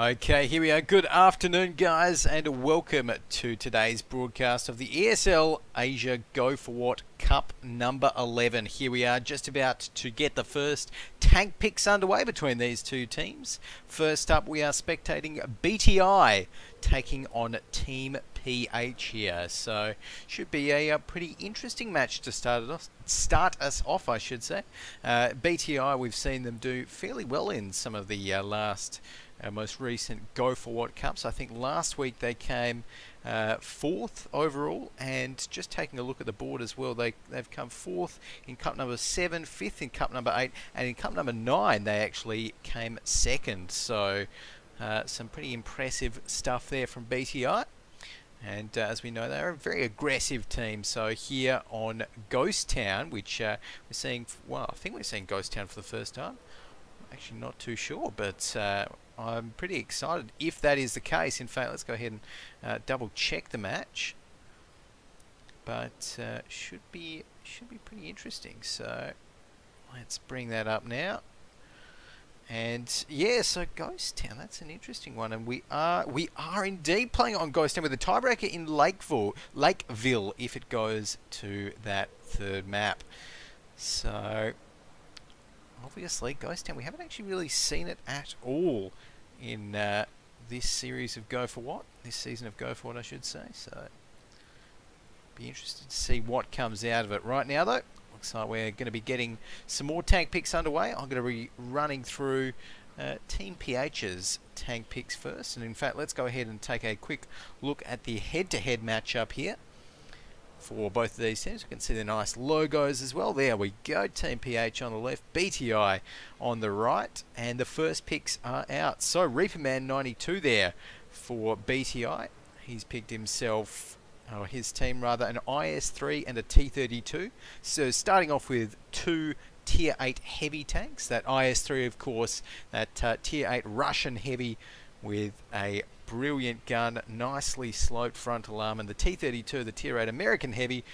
Okay, here we are. Good afternoon, guys, and welcome to today's broadcast of the ESL Asia Go4WoT Cup number 11. Here we are, just about to get the first tank picks underway between these two teams. First up, we are spectating BTI taking on TeamPH here. So, should be a pretty interesting match to start us off, I should say. BTI, we've seen them do fairly well in some of the most recent Go4WoT Cups. I think last week they came 4th overall, and just taking a look at the board as well, they've come 4th in Cup number 7, 5th in Cup number 8, and in Cup number 9 they actually came 2nd. So some pretty impressive stuff there from BTI. And as we know, they're a very aggressive team. So here on Ghost Town, which we're seeing, well, I think we're seeing Ghost Town for the first time. I'm actually not too sure, but I'm pretty excited if that is the case. In fact, let's go ahead and double check the match. But should be pretty interesting. So let's bring that up now. And yeah, so Ghost Town, that's an interesting one, and we are indeed playing on Ghost Town with a tiebreaker in Lakeville if it goes to that third map. So obviously, Ghost Town, we haven't actually really seen it at all in this series of Go4WoT, this season of Go4WoT, I should say. So be interested to see what comes out of it. Right now, though, looks like we're going to be getting some more tank picks underway. I'm going to be running through TeamPH's tank picks first, and in fact, let's go ahead and take a quick look at the head-to-head matchup here for both of these teams. You can see the nice logos as well. There we go. TeamPH on the left, BTI on the right, and the first picks are out. So Reaperman 92 there for BTI. He's picked himself, or his team rather, an IS-3 and a T-32. So starting off with two Tier 8 heavy tanks. That IS-3, of course, that Tier 8 Russian heavy with a brilliant gun, nicely sloped frontal armor, and the T-32, the Tier 8 American heavy,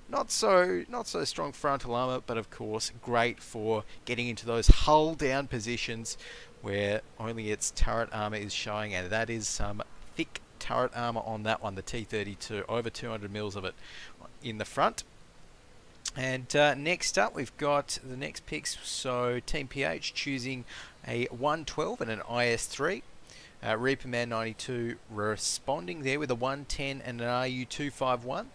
not so strong frontal armor, but of course great for getting into those hull down positions where only its turret armor is showing, and that is some thick turret armor on that one, the T-32, over 200 mils of it in the front. And next up, we've got the next picks. So TeamPH choosing a 112 and an IS-3. Reaperman 92 responding there with a 110 and an RU251.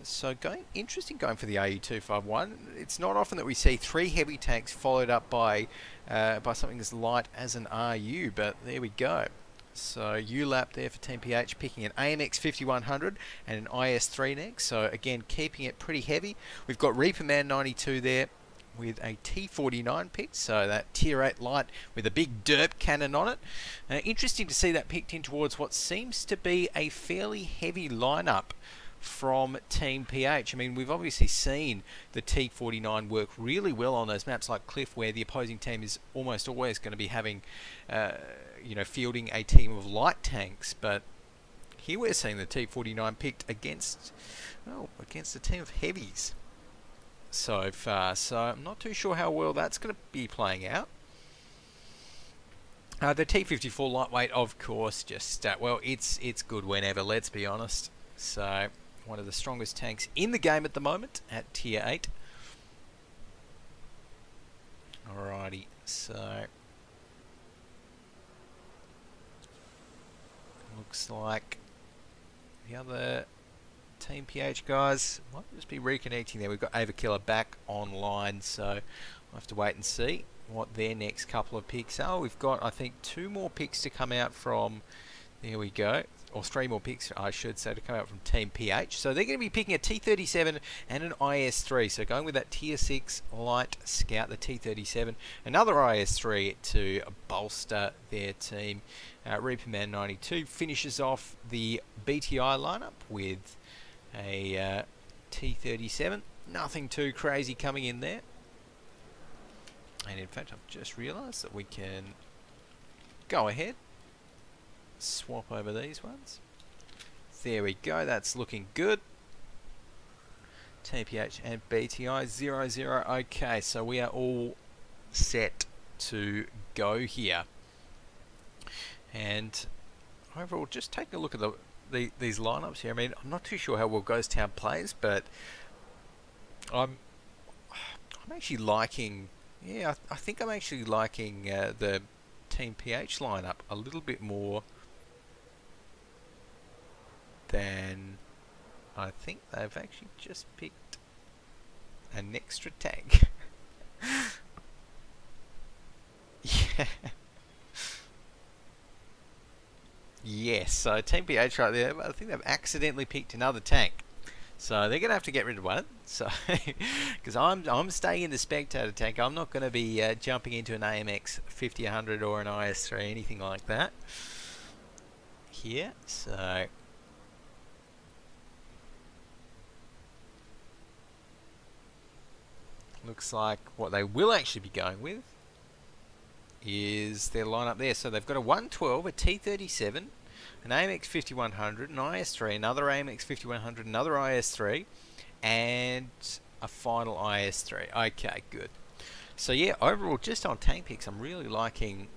So interesting going for the RU251. It's not often that we see three heavy tanks followed up by something as light as an RU, but there we go. So ULAP there for TeamPH, picking an AMX 5100 and an IS-3 next. So again, keeping it pretty heavy. We've got Reaperman 92 there with a T-49 pick, so that Tier 8 light with a big derp cannon on it. Interesting to see that picked in towards what seems to be a fairly heavy lineup from TeamPH. I mean, we've obviously seen the T-49 work really well on those maps like Cliff, where the opposing team is almost always going to be having, fielding a team of light tanks, but here we're seeing the T-49 picked against a team of heavies so far, so I'm not too sure how well that's going to be playing out. The T-54 lightweight, of course, just well, it's good whenever, let's be honest. So one of the strongest tanks in the game at the moment at Tier 8. Alrighty, so looks like the other TeamPH guys might just be reconnecting there. We've got Overkiller back online, so we'll have to wait and see what their next couple of picks are. We've got, I think, 2 more picks to come out from, there we go, or 3 more picks, I should say, to come out from TeamPH. So they're going to be picking a T-37 and an IS-3. So going with that Tier 6 Light Scout, the T-37, another IS-3 to bolster their team. Reaperman 92 finishes off the BTI lineup with a T-37. Nothing too crazy coming in there. And in fact, I've just realised that we can go ahead, swap over these ones. There we go, that's looking good. TeamPH and BTI 0-0. Okay, so we are all set to go here. And overall, just taking a look at these lineups here. I mean, I'm not too sure how well Ghost Town plays, but I'm actually liking. Yeah, I think I'm actually liking the TeamPH lineup a little bit more than I think they've actually just picked an extra tank. Yeah. Yes, so TeamPH right there, but I think they've accidentally picked another tank. So they're going to have to get rid of one. So, because I'm staying in the spectator tank, I'm not going to be jumping into an AMX 50-100 or an IS3, anything like that. Here, so looks like what they will actually be going with is their lineup there. So they've got a 112, a T37, an AMX 5100, an IS3, another AMX 5100, another IS3, and a final IS3. Okay, good. So yeah, overall, just on tank picks, I'm really liking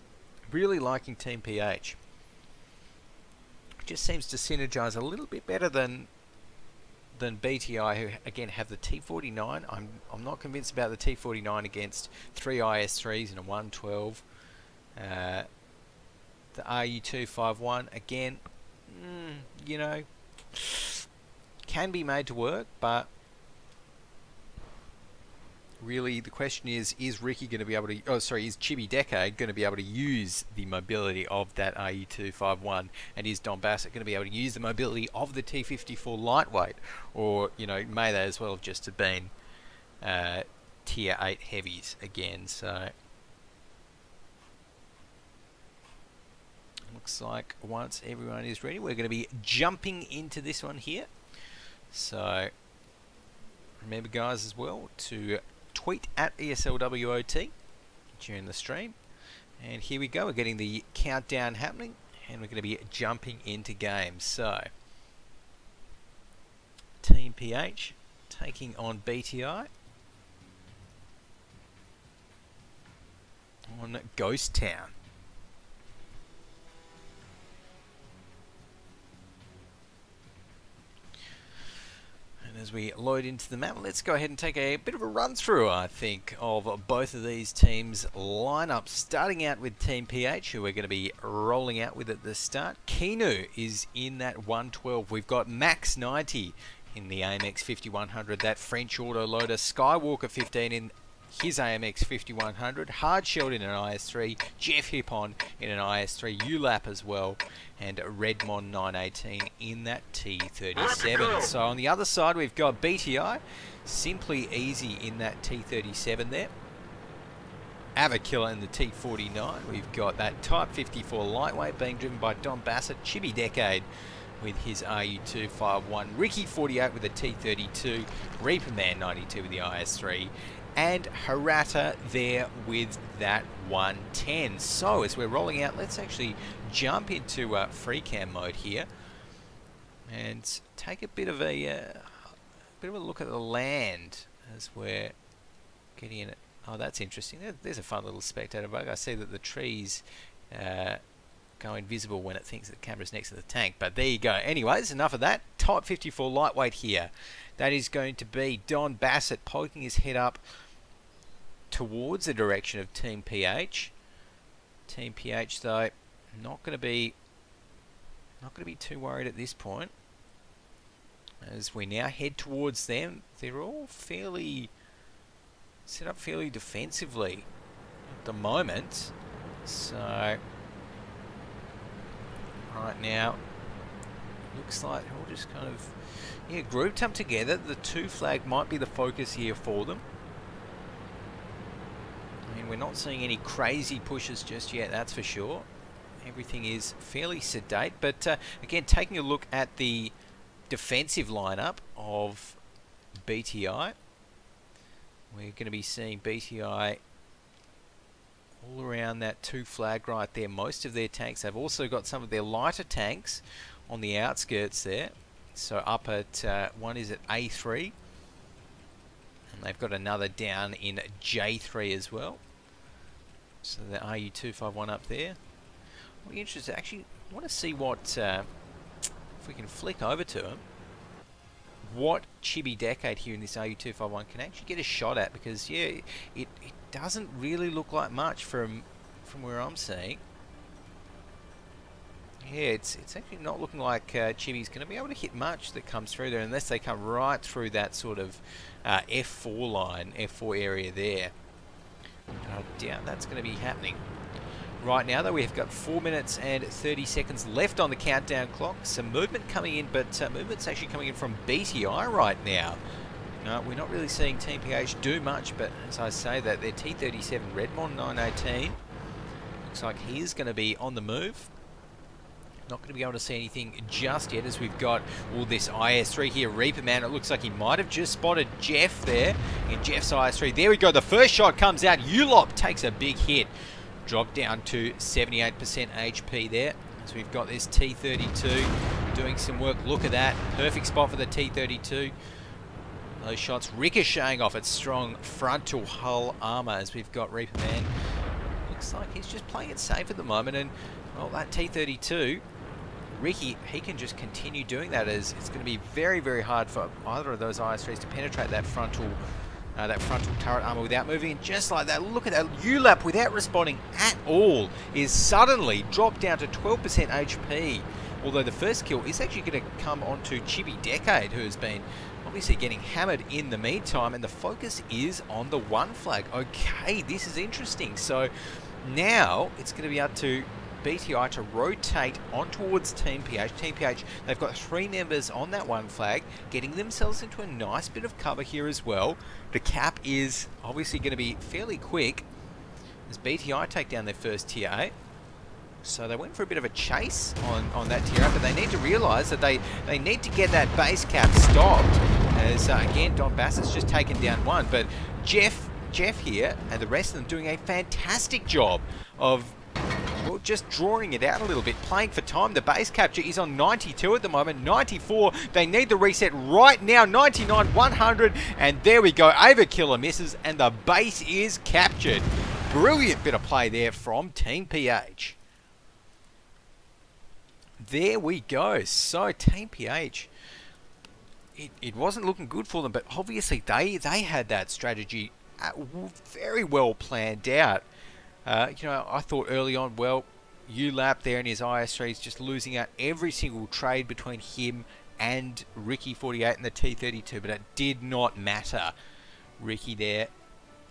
TeamPH. It just seems to synergize a little bit better than BTI, who again have the T49. I'm not convinced about the T49 against 3 IS3s and a 112. The RU251 again, you know, can be made to work, but really the question is Ricky going to be able to, is Chibi Decade going to be able to use the mobility of that RU251, and is Don Bassett going to be able to use the mobility of the T54 lightweight, or, you know, may they as well have just have been tier 8 heavies again. So looks like once everyone is ready, we're going to be jumping into this one here. So remember, guys, as well to tweet at ESLWOT during the stream. And here we go, we're getting the countdown happening, and we're going to be jumping into games. So TeamPH taking on BTI on Ghost Town. As we load into the map, let's go ahead and take a bit of a run through, I think, of both of these teams' lineups. Starting out with TeamPH, who we're going to be rolling out with at the start. Kinu is in that 112. We've got Max 90 in the AMX 5100, that French autoloader. Skywalker 15 in his AMX 5100, Hardshelled in an IS3, Jeff Hippon in an IS3, ULAP as well, and Redmond 918 in that T37. So on the other side we've got BTI, Simply Easy in that T37 there, Avakiller in the T49. We've got that Type 54 lightweight being driven by Don Bassett, Chibi Decade with his RU251, Ricky 48 with the T32, Reaper Man 92 with the IS3, and Harata there with that 110. So as we're rolling out, let's actually jump into free cam mode here and take a bit of a look at the land as we're getting in it. Oh, that's interesting. There's a fun little spectator bug. I see that the trees go invisible when it thinks the camera's next to the tank, but there you go. Anyways, enough of that. Type 54 lightweight here. That is going to be Don Bassett poking his head up towards the direction of TeamPH. TeamPH, though, not going to be too worried at this point. As we now head towards them, they're all fairly set up fairly defensively at the moment. So right now, looks like they're all just kind of grouped up together. The 2 flag might be the focus here for them. I mean, we're not seeing any crazy pushes just yet, that's for sure. Everything is fairly sedate, but again, taking a look at the defensive lineup of BTI, we're going to be seeing BTI all around that 2 flag right there. Most of their tanks, they've also got some of their lighter tanks on the outskirts there. So up at, one is at A3, and they've got another down in J3 as well. So the RU251 up there. I'll be interested. Actually, I want to see what, if we can flick over to him, what Chibi Decade here in this AU251 can actually get a shot at, because yeah, it doesn't really look like much from where I'm seeing. Yeah, it's actually not looking like Chibi's going to be able to hit much that comes through there, unless they come right through that sort of F4 line, F4 area there. I doubt that's going to be happening. Right now, though, we've got 4 minutes and 30 seconds left on the countdown clock. Some movement coming in, but movement's actually coming in from BTI right now. We're not really seeing TeamPH do much, but as I say that, their T37 Redmond 918 looks like he's going to be on the move. Not going to be able to see anything just yet, as we've got all this IS3 here. Reaper Man, it looks like he might have just spotted Jeff there in Jeff's IS3. There we go. The first shot comes out. ULOP takes a big hit. Dropped down to 78% HP there. So we've got this T32 doing some work. Look at that. Perfect spot for the T32. Those shots ricocheting off its strong frontal hull armor, as we've got Reaper Man. Looks like he's just playing it safe at the moment. And, well, that T32, Ricky, he can just continue doing that, as it's going to be very, very hard for either of those IS3s to penetrate that frontal turret armor without moving. And just like that, look at that, ULAP, without responding at all, is suddenly dropped down to 12% HP. Although the first kill is actually going to come onto Chibi Decade, who has been obviously getting hammered in the meantime, and the focus is on the 1 flag. Okay, this is interesting. So now it's going to be up to BTI to rotate on towards TeamPH. TeamPH, they've got 3 members on that 1 flag, getting themselves into a nice bit of cover here as well. The cap is obviously going to be fairly quick as BTI take down their first tier 8. So they went for a bit of a chase on that tier 8, but they need to realise that they need to get that base cap stopped. As again, Don Bassett's just taken down 1, but Jeff here and the rest of them doing a fantastic job of, well, just drawing it out a little bit, playing for time. The base capture is on 92 at the moment, 94. They need the reset right now, 99, 100, and there we go. Overkiller misses, and the base is captured. Brilliant bit of play there from TeamPH. There we go. So TeamPH, it wasn't looking good for them, but obviously they had that strategy very well planned out. You know, I thought early on, well, ULAP there in his IS3 is just losing out every single trade between him and Ricky 48 and the T32, but it did not matter. Ricky there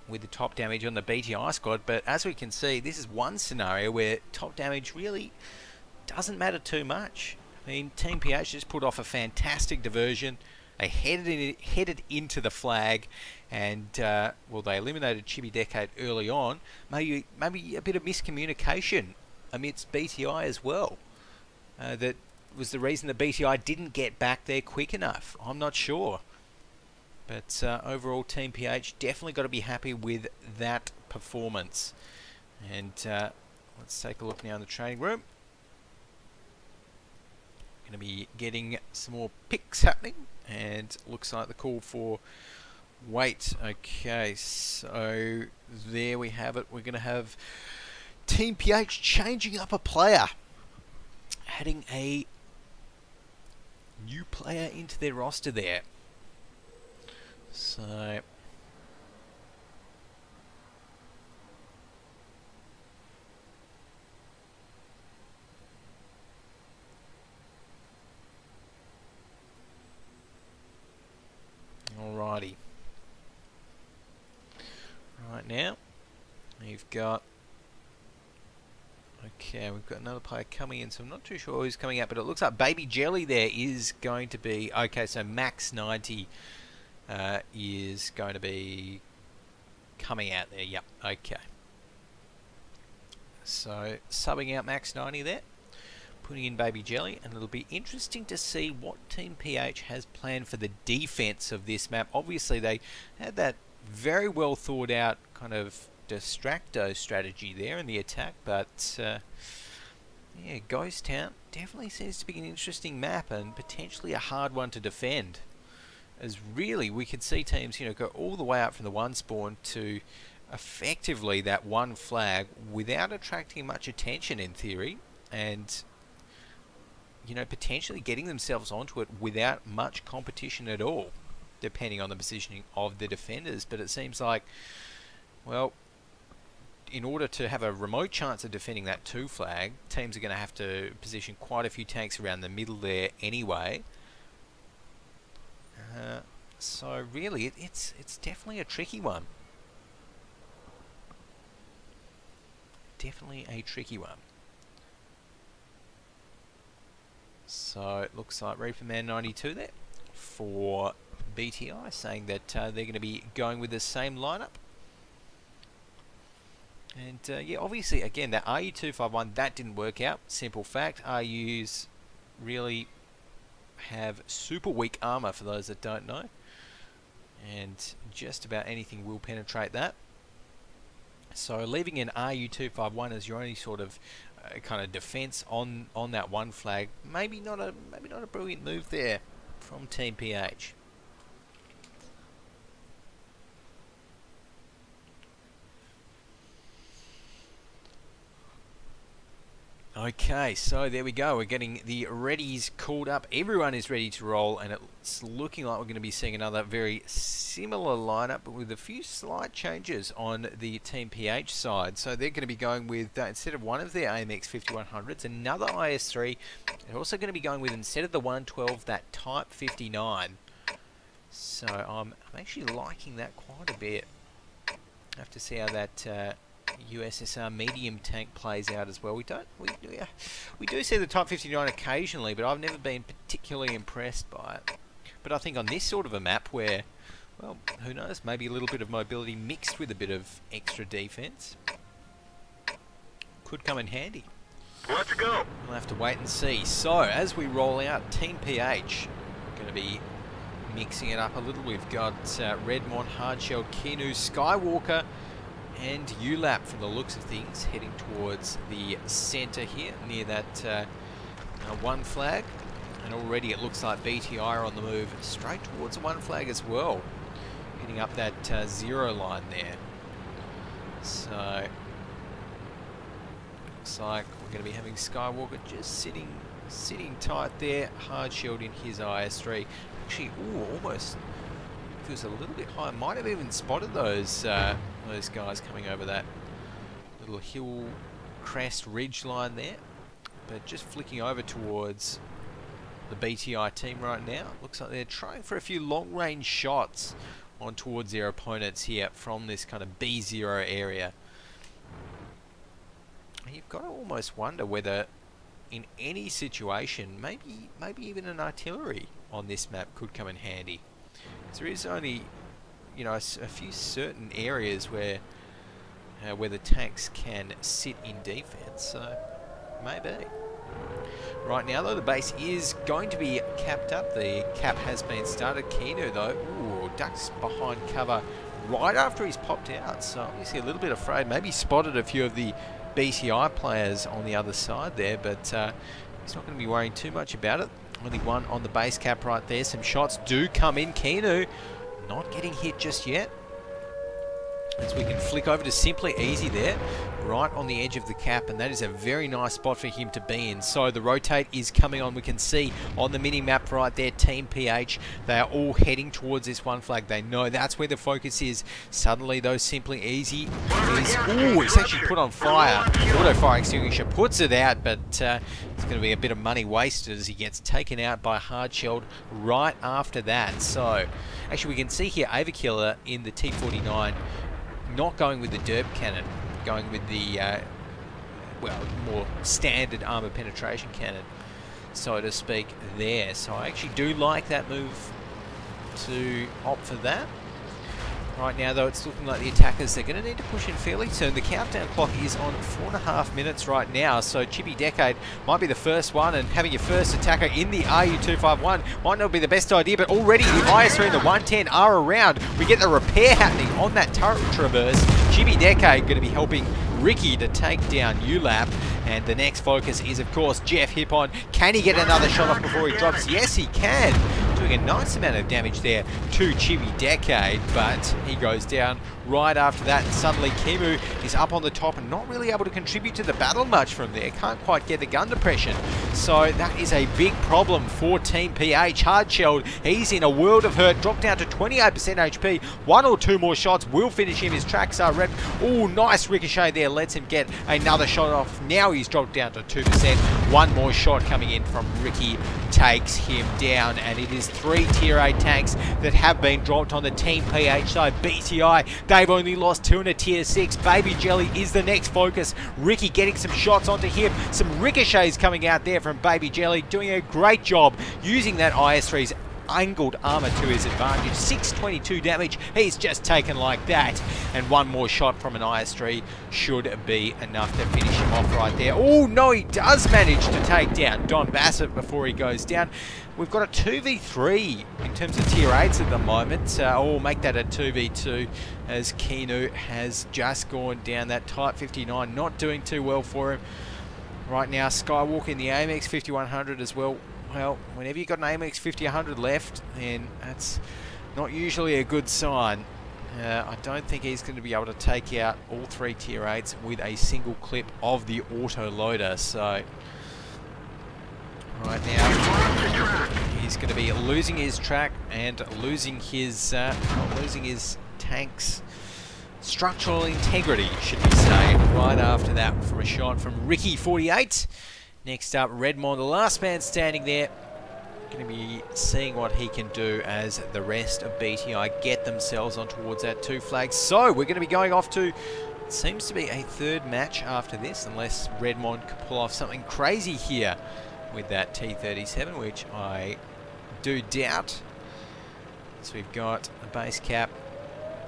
with the top damage on the BTI squad, but as we can see, this is one scenario where top damage really doesn't matter too much. I mean, TeamPH just put off a fantastic diversion. They headed into the flag, and well, they eliminated Chibi Decade early on. Maybe a bit of miscommunication amidst BTI as well. That was the reason the BTI didn't get back there quick enough. I'm not sure. But overall, TeamPH definitely got to be happy with that performance. And let's take a look now in the training room. Going to be getting some more picks happening, and looks like the call for wait. Okay, so there we have it. We're going to have TeamPH changing up a player, adding a new player into their roster there. So alrighty. Right now, we've got another player coming in, so I'm not too sure who's coming out, but it looks like Baby Jelly there is going to be okay. So Max 90 is going to be coming out there. Yep. Okay. So subbing out Max 90 there, putting in Baby Jelly, and it'll be interesting to see what TeamPH has planned for the defense of this map. Obviously, they had that very well thought out kind of distracto strategy there in the attack, but yeah, Ghost Town definitely seems to be an interesting map and potentially a hard one to defend. As really, we could see teams, you know, go all the way up from the 1 spawn to effectively that 1 flag without attracting much attention in theory. and, you know, potentially getting themselves onto it without much competition at all, depending on the positioning of the defenders. But it seems like, well, in order to have a remote chance of defending that 2 flag, teams are going to have to position quite a few tanks around the middle there anyway. So really, it's definitely a tricky one. Definitely a tricky one. So it looks like Reaperman 92 there for BTI, saying that they're going to be going with the same lineup. And yeah, obviously, again, that RU251, that didn't work out. Simple fact, RUs really have super weak armor, for those that don't know. And just about anything will penetrate that. So leaving an RU251 as your only sort of kind of defense on that 1 flag, maybe not a brilliant move there from TeamPH. Okay, so there we go. We're getting the readies called up. Everyone is ready to roll, and it's looking like we're going to be seeing another very similar lineup, but with a few slight changes on the TeamPH side. So they're going to be going with, instead of one of their AMX 5100s, another IS-3. They're also going to be going with, instead of the 112, that Type 59. So I'm actually liking that quite a bit. I have to see how that USSR medium tank plays out as well. We do see the Type 59 occasionally, but I've never been particularly impressed by it. But I think on this sort of a map where, well, who knows, maybe a little bit of mobility mixed with a bit of extra defense could come in handy. Let's go. We'll have to wait and see. So as we roll out, TeamPH going to be mixing it up a little. We've got Redmon, Hardshell, Kinu, Skywalker, and ULAP, from the looks of things, heading towards the centre here, near that 1 flag. And already it looks like BTI are on the move straight towards the 1 flag as well, heading up that 0 line there. So looks like we're going to be having Skywalker just sitting tight there, hard shield in his IS-3. Actually, almost feels a little bit high. Might have even spotted those guys coming over that little hill crest ridge line there, but just flicking over towards the BTI team right now. Looks like they're trying for a few long range shots on towards their opponents here from this kind of B0 area. And you've got to almost wonder whether in any situation, maybe even an artillery on this map could come in handy. There is only, you know, a few certain areas where the tanks can sit in defense, so maybe. Right now, though, the base is going to be capped up. The cap has been started. Kinu, though, ducks behind cover right after he's popped out, so obviously a little bit afraid. Maybe spotted a few of the BTI players on the other side there, but he's not going to be worrying too much about it. Only one on the base cap right there. Some shots do come in. Kinu not getting hit just yet, as we can flick over to Simply Easy there, right on the edge of the cap, and that is a very nice spot for him to be in. So the rotate is coming on. We can see on the mini-map right there, TeamPH, they are all heading towards this 1 flag. They know that's where the focus is. Suddenly, though, Simply Easy is... Ooh, it's actually put on fire. Auto-fire extinguisher puts it out, but it's going to be a bit of money wasted as he gets taken out by Hardshelled right after that. So, actually, we can see here Overkiller in the T49 not going with the derp cannon, going with the well, more standard armor penetration cannon, so to speak, there. So I actually do like that move to opt for that. Right now, though, it's looking like the attackers, they're going to need to push in fairly soon. The countdown clock is on 4.5 minutes right now, so Chibi Decade might be the first one, and having your first attacker in the RU251 might not be the best idea, but already the IS-3 and the 110 are around. We get the repair happening on that turret traverse. Chibi Decade going to be helping Ricky to take down ULAP, and the next focus is, of course, Jeff Hippon. Can he get another shot off before he drops? Yes, he can. Doing a nice amount of damage there to Chibi Decade, but he goes down right after that. And suddenly Kimu is up on the top and not really able to contribute to the battle much from there. Can't quite get the gun depression. So that is a big problem for TeamPH. Hardshelled, he's in a world of hurt. Dropped down to 28% HP. 1 or 2 more shots will finish him. His tracks are wrecked. Oh, nice ricochet there. Lets him get another shot off. Now he's dropped down to 2%. 1 more shot coming in from Ricky takes him down. And it is 3 tier 8 tanks that have been dropped on the TeamPH side. BTI, they've only lost 2 in a tier 6. Baby Jelly is the next focus. Ricky getting some shots onto him. Some ricochets coming out there from Baby Jelly. Doing a great job using that IS-3's angled armor to his advantage. 622 damage he's just taken like that, and 1 more shot from an IS-3 should be enough to finish him off right there. Oh no, he does manage to take down Don Bassett before he goes down. We've got a 2v3 in terms of tier 8s at the moment. We'll make that a 2v2 as Kinu has just gone down. That Type 59 not doing too well for him right now. Skywalker in the AMX 5100 as well. Well, whenever you've got an AMX 50-100 left, then that's not usually a good sign. I don't think he's going to be able to take out all 3 tier 8s with a single clip of the auto loader. So right now he's going to be losing his track and losing his tank's structural integrity, should we say, right after that from a shot from Ricky 48. Next up, Redmond, the last man standing there. Going to be seeing what he can do as the rest of BTI get themselves on towards that 2 flags. So we're going to be going off to, it seems to be a 3rd match after this, unless Redmond can pull off something crazy here with that T37, which I do doubt. So we've got a base cap.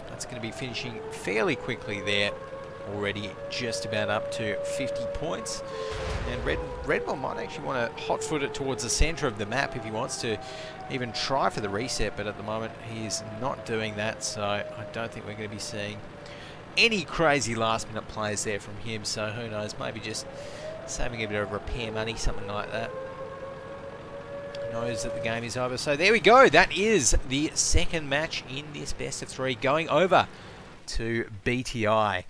That's going to be finishing fairly quickly there. Already just about up to 50 points. And Redmond might actually want to hot-foot it towards the centre of the map if he wants to even try for the reset, but at the moment he's not doing that, so I don't think we're going to be seeing any crazy last-minute plays there from him, so who knows, maybe just saving a bit of repair money, something like that. Knows that the game is over. So there we go, that is the 2nd match in this best of 3 going over to BTI.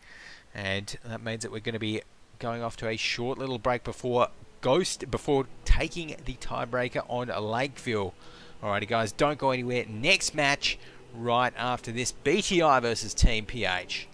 And that means that we're going to be going off to a short little break before taking the tiebreaker on Lakeville. Alrighty guys, don't go anywhere. Next match right after this, BTI versus TeamPH.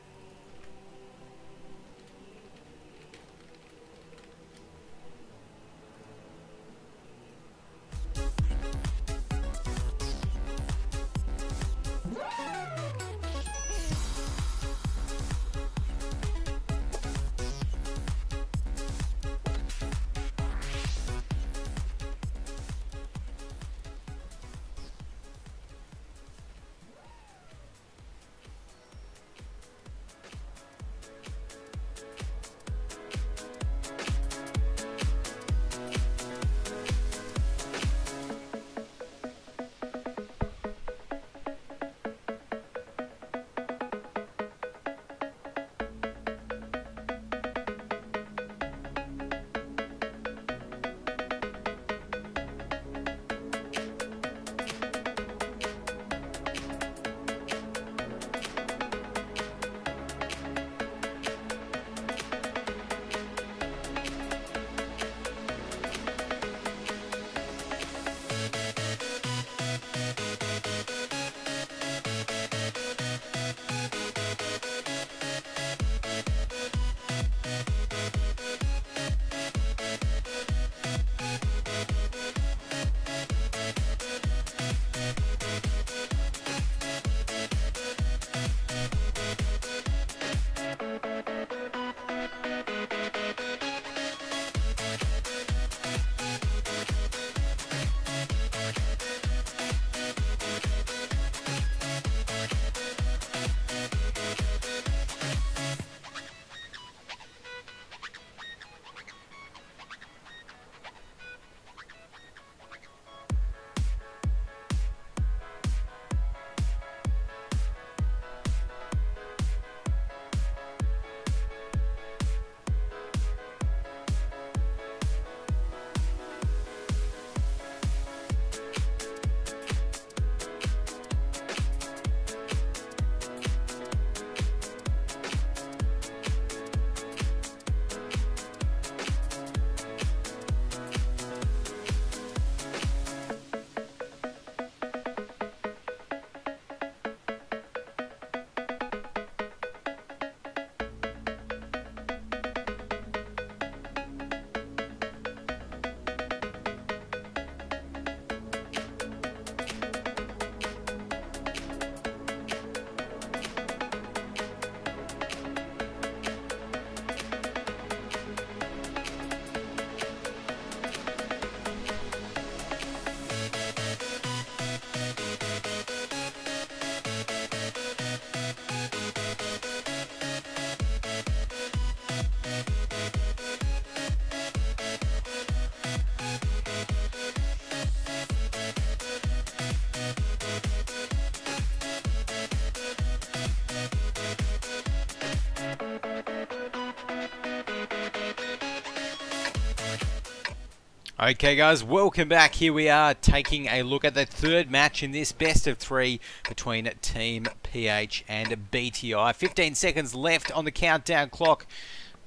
Okay guys, welcome back. Here we are taking a look at the third match in this best of three between TeamPH and BTI. 15 seconds left on the countdown clock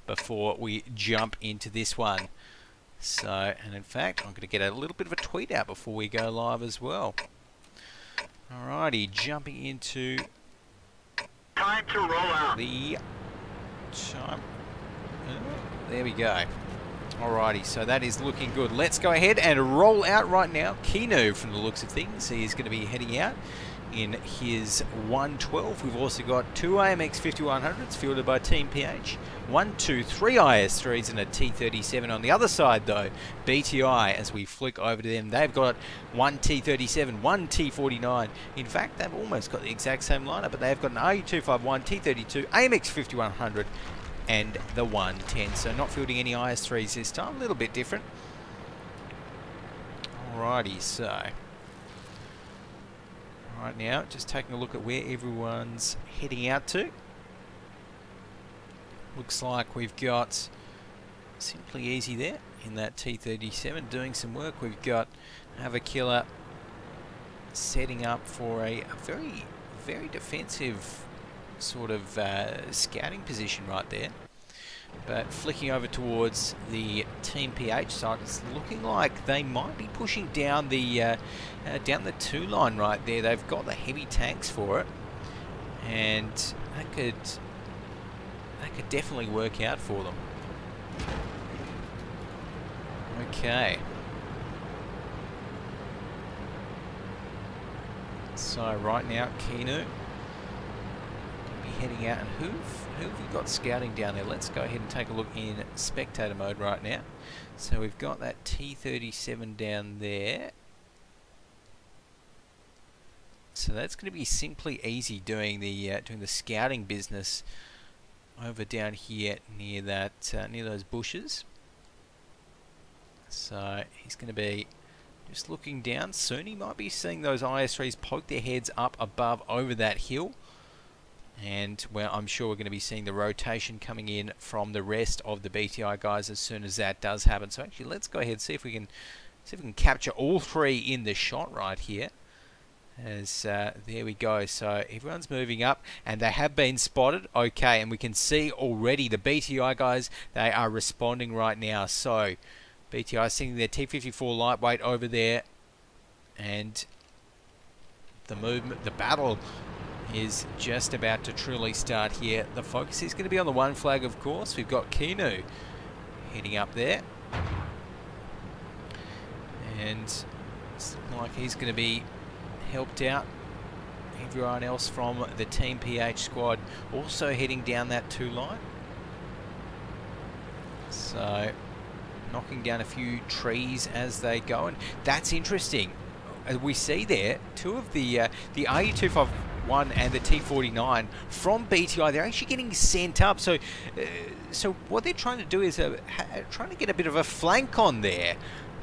before we jump into this one. So, and in fact, I'm going to get a little bit of a tweet out before we go live as well. Alrighty, jumping into time to roll out. The time. There we go. Alrighty, so that is looking good. Let's go ahead and roll out right now. Kino, from the looks of things, he is going to be heading out in his 112. We've also got two AMX 5100s fielded by TeamPH. 1, 2, 3 IS3s and a T37 on the other side though. BTI, as we flick over to them, they've got one T37, one T49. In fact, they've almost got the exact same lineup, but they've got an RU251, T32, AMX 5100, and the 110. So not fielding any IS3s this time, a little bit different. Alrighty, so right now, just taking a look at where everyone's heading out to. Looks like we've got Simply Easy there in that T37 doing some work. We've got Have a Killer setting up for a very, very defensive sort of scouting position right there. But flicking over towards the TeamPH side, it's looking like they might be pushing down the 2 line right there. They've got the heavy tanks for it, and that could definitely work out for them. Okay. So right now, Kinu heading out, and who have we got scouting down there? Let's go ahead and take a look in spectator mode right now. So we've got that T37 down there. So that's going to be Simply Easy doing the scouting business over down here near that near those bushes. So he's going to be just looking down. Soon he might be seeing those IS3s poke their heads up above over that hill. And well, I'm sure we're going to be seeing the rotation coming in from the rest of the BTI guys as soon as that does happen. So actually, let's go ahead and see if we can capture all three in the shot right here. As there we go. So everyone's moving up, and they have been spotted. Okay, and we can see already the BTI guys, they are responding right now. So BTI sending their T54 lightweight over there, and the movement, the battle is just about to truly start here. The focus is going to be on the one flag, of course. We've got Kinu heading up there, and it's like he's going to be helped out. Everyone else from the TeamPH squad also heading down that 2 line. So knocking down a few trees as they go, and that's interesting. As we see there, two of the RU251 and the T49 from BTI, they're actually getting sent up. So what they're trying to do is trying to get a bit of a flank on there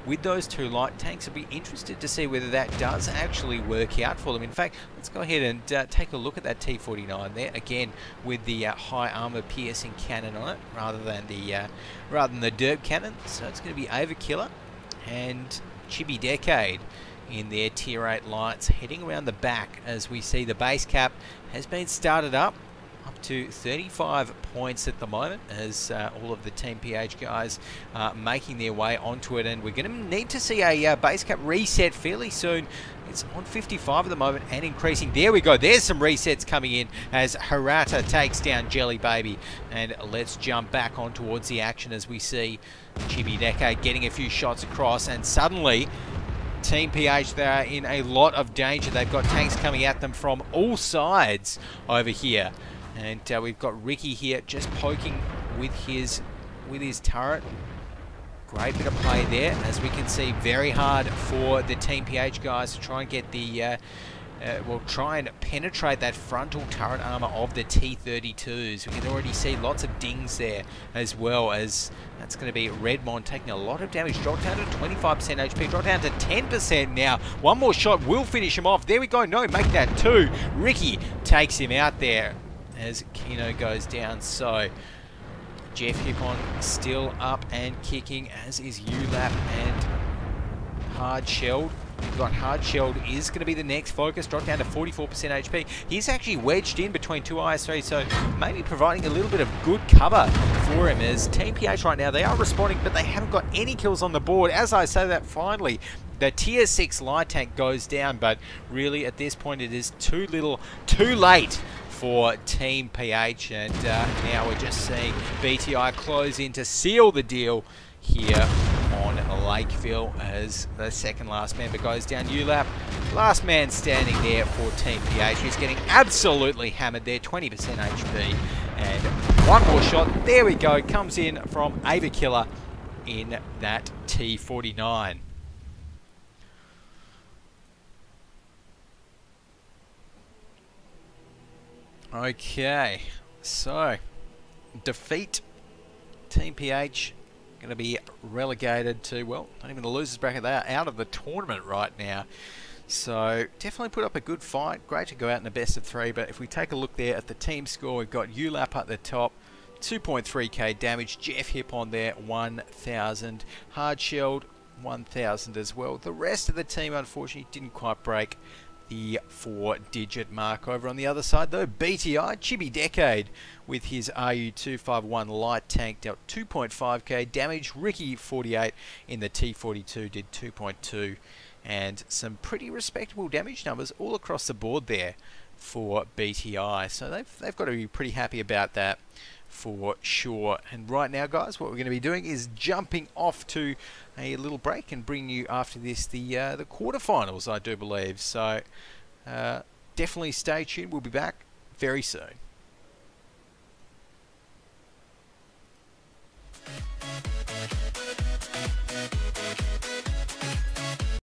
with those 2 light tanks. I'll be interested to see whether that does actually work out for them. In fact, let's go ahead and take a look at that T49 there again with the high armor piercing cannon on it rather than the derp cannon. So it's going to be Overkiller and Chibi Decade in their tier 8 lights heading around the back, as we see the base cap has been started up to 35 points at the moment, as all of the TeamPH guys are making their way onto it, and we're going to need to see a base cap reset fairly soon. It's on 55 at the moment and increasing. There we go. There's some resets coming in as Hirata takes down Jelly Baby. And let's jump back on towards the action as we see Chibi Decade getting a few shots across, and suddenly TeamPH, they are in a lot of danger. They've got tanks coming at them from all sides over here. And we've got Ricky here just poking with his turret. Great bit of play there, as we can see. Very hard for the TeamPH guys to try and get the try and penetrate that frontal turret armor of the T32s. We can already see lots of dings there, as well as that's going to be Redmond taking a lot of damage. Dropped down to 25% HP, dropped down to 10% now. One more shot will finish him off. There we go. No, make that 2. Ricky takes him out there as Kino goes down. So Jeff Hippon still up and kicking, as is ULAP, and hard shelled. We've got hard shelled is going to be the next focus. Drop down to 44% HP. He's actually wedged in between two IS3, so maybe providing a little bit of good cover for him. As TeamPH right now, they are responding, but they haven't got any kills on the board. As I say that, finally, the tier 6 light tank goes down, but really at this point it is too little, too late for TeamPH, and now we're just seeing BTI close in to seal the deal here on Lakeville as the second last member goes down. ULAP, last man standing there for TeamPH, who's getting absolutely hammered there, 20% HP, and one more shot, there we go, comes in from Ava Killer in that T49. Okay, so defeat TeamPH, going to be relegated to, well, not even the losers bracket, they are out of the tournament right now. So definitely put up a good fight, great to go out in the best of 3, but if we take a look there at the team score, we've got ULAP at the top, 2.3k damage, Jeff Hip on there, 1,000, Hard Shelled, 1,000 as well. The rest of the team unfortunately didn't quite break the 4-digit mark. Over on the other side though, BTI, Chibi Decade with his RU251 light tank dealt 2.5k damage. Ricky 48 in the T42 did 2.2, and some pretty respectable damage numbers all across the board there for BTI. So they've got to be pretty happy about that for sure. And right now, guys, what we're going to be doing is jumping off to a little break and bring you after this the quarterfinals, I do believe. So definitely stay tuned. We'll be back very soon.